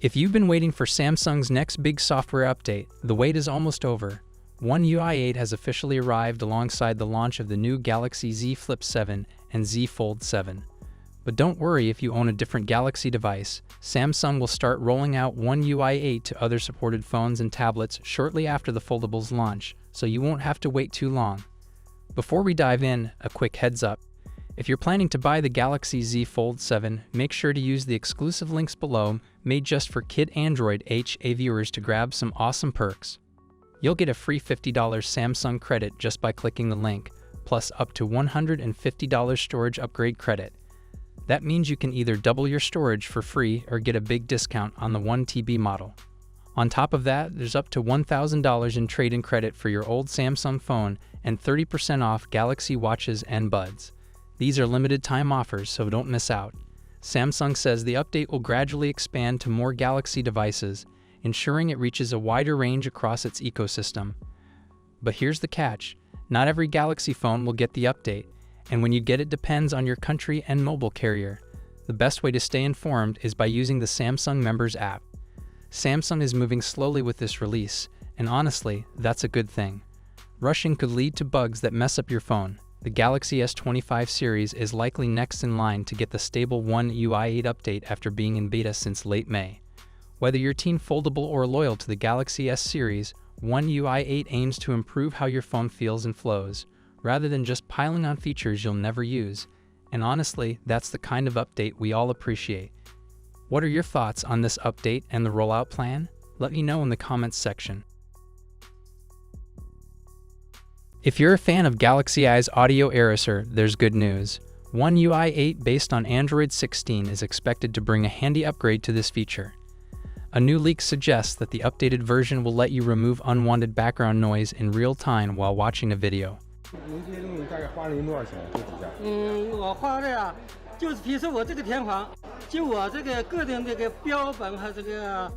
If you've been waiting for Samsung's next big software update, the wait is almost over. One UI 8 has officially arrived alongside the launch of the new Galaxy Z Flip 7 and Z Fold 7. But don't worry if you own a different Galaxy device. Samsung will start rolling out One UI 8 to other supported phones and tablets shortly after the foldables launch, so you won't have to wait too long. Before we dive in, a quick heads up. If you're planning to buy the Galaxy Z Fold 7, make sure to use the exclusive links below, made just for KidAndroid HA viewers to grab some awesome perks. You'll get a free $50 Samsung credit just by clicking the link, plus up to $150 storage upgrade credit. That means you can either double your storage for free or get a big discount on the 1TB model. On top of that, there's up to $1,000 in trade-in credit for your old Samsung phone and 30% off Galaxy watches and buds. These are limited time offers, so don't miss out. Samsung says the update will gradually expand to more Galaxy devices, ensuring it reaches a wider range across its ecosystem. But here's the catch. Not every Galaxy phone will get the update, and when you get it depends on your country and mobile carrier. The best way to stay informed is by using the Samsung Members app. Samsung is moving slowly with this release, and honestly, that's a good thing. Rushing could lead to bugs that mess up your phone. The Galaxy S25 series is likely next in line to get the stable One UI 8 update after being in beta since late May. Whether you're Team Foldable or loyal to the Galaxy S series, One UI 8 aims to improve how your phone feels and flows, rather than just piling on features you'll never use. And honestly, that's the kind of update we all appreciate. What are your thoughts on this update and the rollout plan? Let me know in the comments section. If you're a fan of Galaxy I's audio eraser, there's good news. One UI 8 based on Android 16 is expected to bring a handy upgrade to this feature. A new leak suggests that the updated version will let you remove unwanted background noise in real time while watching a video. 您这些东西大概花了您多少钱？这底下？我花的呀，就是比如说我这个天房，就我这个个人这个标本和这个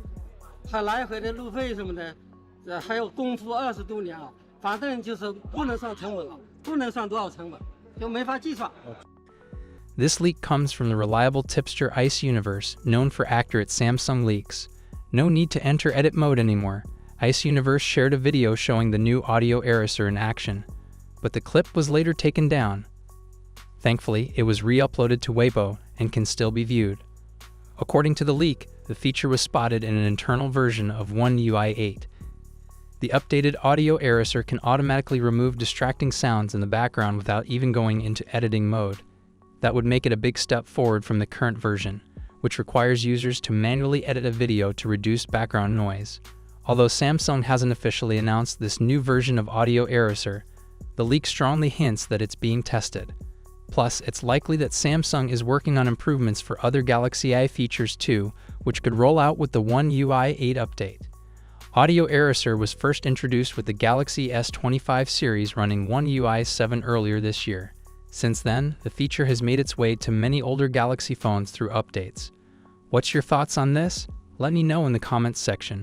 还来回的路费什么的，还有功夫20多年啊。 反正就是不能算成本了，不能算多少成本，就没法计算。This leak comes from the reliable tipster Ice Universe, known for accurate Samsung leaks. No need to enter edit mode anymore. Ice Universe shared a video showing the new audio eraser in action, but the clip was later taken down. Thankfully, it was re-uploaded to Weibo and can still be viewed. According to the leak, the feature was spotted in an internal version of One UI 8. The updated audio eraser can automatically remove distracting sounds in the background without even going into editing mode. That would make it a big step forward from the current version, which requires users to manually edit a video to reduce background noise. Although Samsung hasn't officially announced this new version of audio eraser, the leak strongly hints that it's being tested. Plus, it's likely that Samsung is working on improvements for other Galaxy I features too, which could roll out with the One UI 8 update. Audio eraser was first introduced with the Galaxy S25 series running One UI 7 earlier this year. Since then, the feature has made its way to many older Galaxy phones through updates. What's your thoughts on this? Let me know in the comments section.